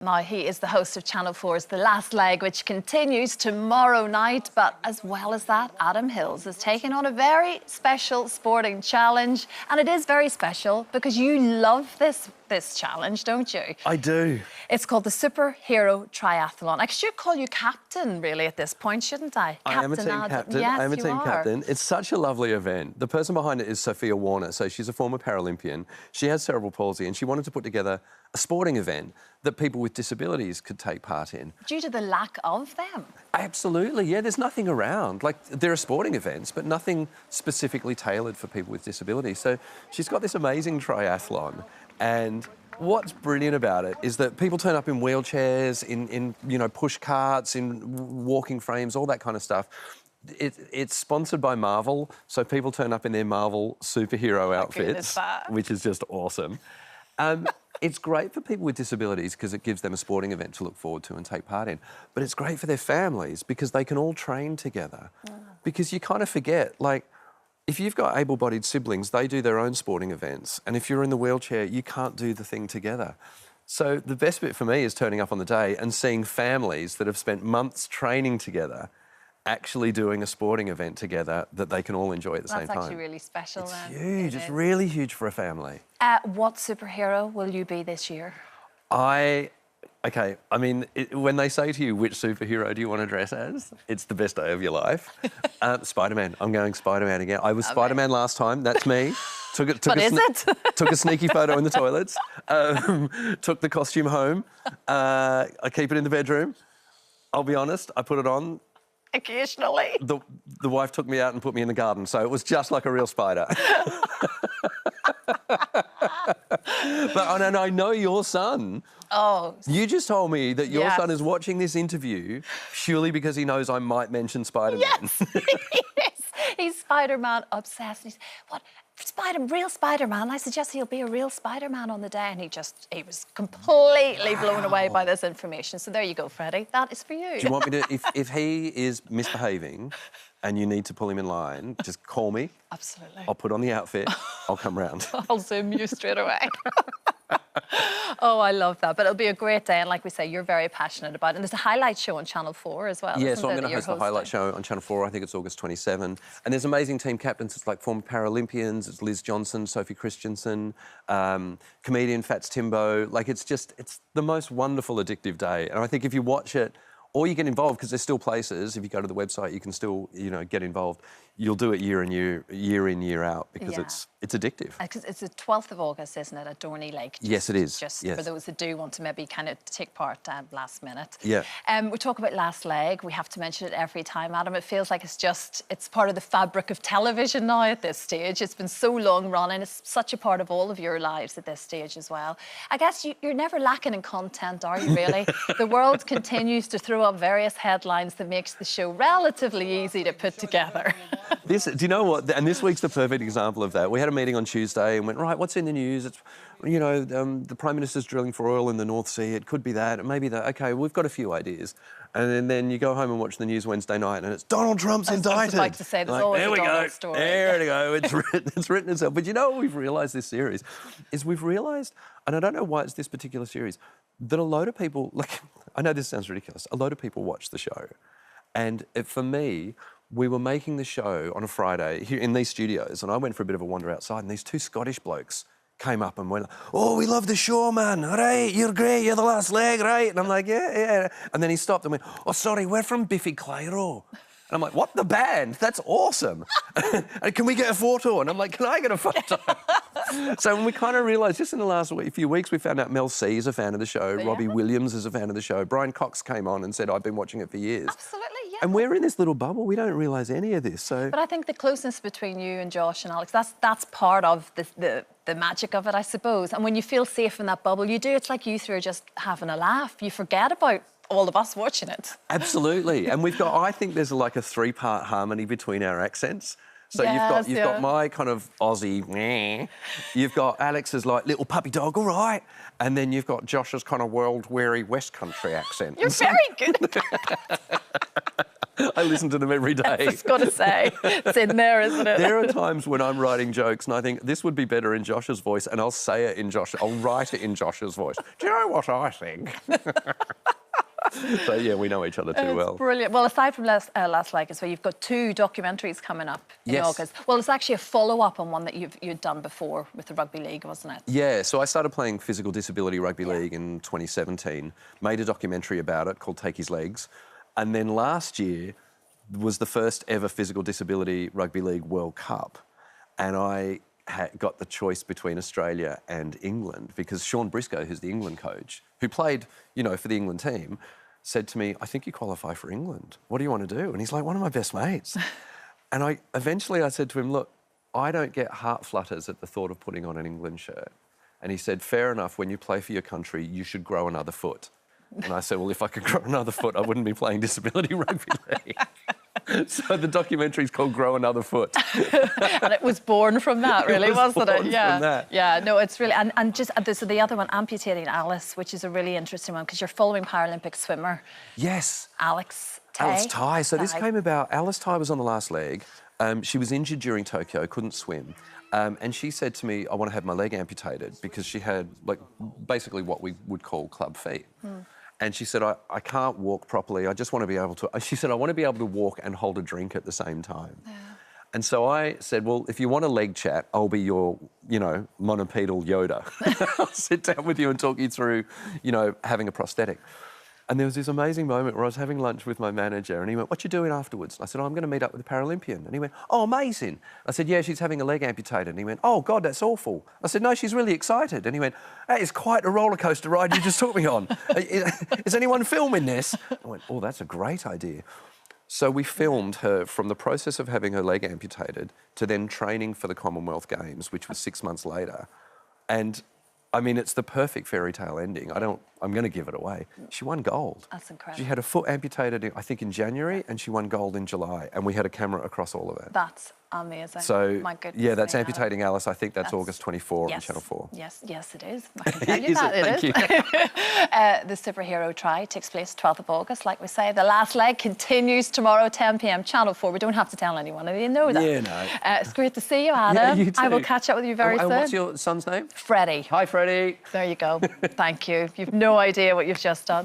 Now, he is the host of Channel 4's The Last Leg, which continues tomorrow night. But as well as that, Adam Hills is taking on a very special sporting challenge. And it is very special because you love this challenge, don't you? I do. It's called the Superhero Triathlon. I should call you captain, really, at this point, shouldn't I? I am a team captain. Yes, I am a team captain. It's such a lovely event. The person behind it is Sophia Warner. So she's a former Paralympian. She has cerebral palsy and she wanted to put together a sporting event that people with disabilities could take part in. Due to the lack of them? Absolutely, yeah. There's nothing around. Like, there are sporting events, but nothing specifically tailored for people with disabilities. So she's got this amazing triathlon. And what's brilliant about it is that people turn up in wheelchairs, in you know, push carts, in walking frames, all that kind of stuff. It's sponsored by Marvel, so people turn up in their Marvel superhero outfits, which is just awesome. It's great for people with disabilities because it gives them a sporting event to look forward to and take part in. But it's great for their families because they can all train together. Because you kind of forget, like, if you've got able-bodied siblings, they do their own sporting events. And if you're in the wheelchair, you can't do the thing together. So the best bit for me is turning up on the day and seeing families that have spent months training together actually doing a sporting event together that they can all enjoy at the same time. That's actually really special. It's huge. It's really huge for a family. What superhero will you be this year? Okay, I mean, when they say to you, which superhero do you want to dress as? It's the best day of your life. Spiderman. I'm going Spiderman again. I was Spiderman last time. That's me. Took a sneaky photo in the toilets. Took the costume home. I keep it in the bedroom. I'll be honest, I put it on. Occasionally. The wife took me out and put me in the garden, so it was just like a real spider. But I know your son. Oh. You just told me that your son is watching this interview purely because he knows I might mention Spiderman. Yes, he's Spider-Man obsessed. He's, what? Real Spider-Man? I suggest he'll be a real Spider-Man on the day. And he was completely blown away by this information. So there you go, Freddie. That is for you. Do you want me to, if he is misbehaving and you need to pull him in line, just call me. Absolutely. I'll put on the outfit. I'll come round. I'll Zoom you straight away. Oh, I love that. But it'll be a great day. And like we say, you're very passionate about it. And there's a highlight show on Channel 4 as well. Yeah, so I'm going to host the highlight show on Channel 4. I think it's August 27. And there's amazing team captains. It's like former Paralympians. It's Liz Johnson, Sophie Christensen, comedian Fats Timbo. Like, it's the most wonderful, addictive day. And I think if you watch it, or you get involved, because there's still places, if you go to the website, you can still, you know, get involved. You'll do it year in, year out, because it's addictive. Because it's the 12th of August, isn't it, at Dorney Lake? Yes, it is. Just for those that do want to maybe kind of take part last minute. Yeah. We talk about Last Leg. We have to mention it every time, Adam. It feels like it's part of the fabric of television now at this stage. It's been so long running. It's such a part of all of your lives at this stage as well. I guess you're never lacking in content, are you, really? The world continues to throw up various headlines that makes the show relatively easy to put together. Do you know what? And this week's the perfect example of that. We had a meeting on Tuesday and went, right, what's in the news? It's, you know, the Prime Minister's drilling for oil in the North Sea. It could be that, it may be that. OK, we've got a few ideas. And then you go home and watch the news Wednesday night and it's Donald Trump's indicted. I was about to say, there's always a Donald story. There we go. It's written itself. But you know what we've realised this series? Is we've realised, and I don't know why it's this particular series, that a load of people, like, I know this sounds ridiculous, a load of people watch the show. And for me, we were making the show on a Friday here in these studios, and I went for a bit of a wander outside, and these two Scottish blokes came up and went, "Oh, we love the show, man. All right, you're great. You're the last leg, right?" And I'm like, yeah. And then he stopped and went, "Oh, sorry, we're from Biffy Clyro." And I'm like, "What, the band? That's awesome. And can we get a photo?" And I'm like, "Can I get a photo?" So we kind of realised just in the last few weeks, we found out Mel C is a fan of the show, Robbie Williams is a fan of the show, Brian Cox came on and said, "I've been watching it for years." Absolutely, yeah. And we're in this little bubble. We don't realise any of this. So, but I think the closeness between you and Josh and Alex, that's part of the magic of it, I suppose. And when you feel safe in that bubble, you do. It's like you three are just having a laugh. You forget about all of us watching it. Absolutely. And I think there's like a three-part harmony between our accents. So you've got my kind of Aussie, meh. You've got Alex's like little puppy dog, all right. And then you've got Josh's kind of world-weary West Country accent. You're very good at that. I listen to them every day. I was going to say, it's in there, isn't it? There are times when I'm writing jokes and I think this would be better in Josh's voice, and I'll say it in Josh. I'll write it in Josh's voice. Do you know what I think? So yeah, we know each other too well. Brilliant. Well, aside from Last Leg as well, you've got 2 documentaries coming up in August. Well, it's actually a follow-up on one that you'd done before with the rugby league, wasn't it? Yeah, so I started playing physical disability rugby league in 2017, made a documentary about it called Take His Legs, and then last year was the first ever physical disability rugby league World Cup, and I got the choice between Australia and England because Sean Briscoe, who's the England coach, who played, for the England team, said to me, I think you qualify for England. What do you want to do? And he's like one of my best mates. And eventually I said to him, look, I don't get heart flutters at the thought of putting on an England shirt. And he said, fair enough, when you play for your country, you should grow another foot. And I said, well, if I could grow another foot, I wouldn't be playing disability rugby league. So the documentary's called Grow Another Foot. And it was born from that, really, wasn't it? Yeah. From that. Yeah, no, it's really... And just, so the other one, Amputating Alice, which is a really interesting one, because you're following Paralympic swimmer. Yes. Alice Tai. Alice Tai. So this came about... Alice Tai was on the last leg. She was injured during Tokyo, couldn't swim. And she said to me, I want to have my leg amputated because she had, basically what we would call club feet. And she said, I can't walk properly. I just want to be able to... She said, I want to be able to walk and hold a drink at the same time. Yeah. And so I said, well, if you want a leg chat, I'll be your, monopedal Yoda. I'll sit down with you and talk you through, having a prosthetic. And there was this amazing moment where I was having lunch with my manager and he went, what you doing afterwards? And I said, I'm going to meet up with a Paralympian. And he went, oh, amazing. I said, yeah, she's having a leg amputated. And he went, oh, God, that's awful. I said, no, she's really excited. And he went, that is quite a roller coaster ride you just took me on. Is anyone filming this? I went, oh, that's a great idea. So we filmed her from the process of having her leg amputated to then training for the Commonwealth Games, which was 6 months later. And I mean, it's the perfect fairy tale ending. I'm going to give it away. She won gold. That's incredible. She had a foot amputated, I think, in January, and she won gold in July. And we had a camera across all of it. That's amazing. So, my goodness, yeah, that's Amputating Alice. I think that's August 24 on Channel 4. Yes, it is. I can tell you that. Thank you. The Superhero Tri takes place 12th of August, like we say. The Last Leg continues tomorrow, 10 p.m, Channel 4. We don't have to tell anyone. You know that. Yeah, no. It's great to see you, Adam. Yeah, you too. I will catch up with you very soon. What's your son's name? Freddie. Hi, Freddie. There you go. Thank you. You've no idea what you've just done.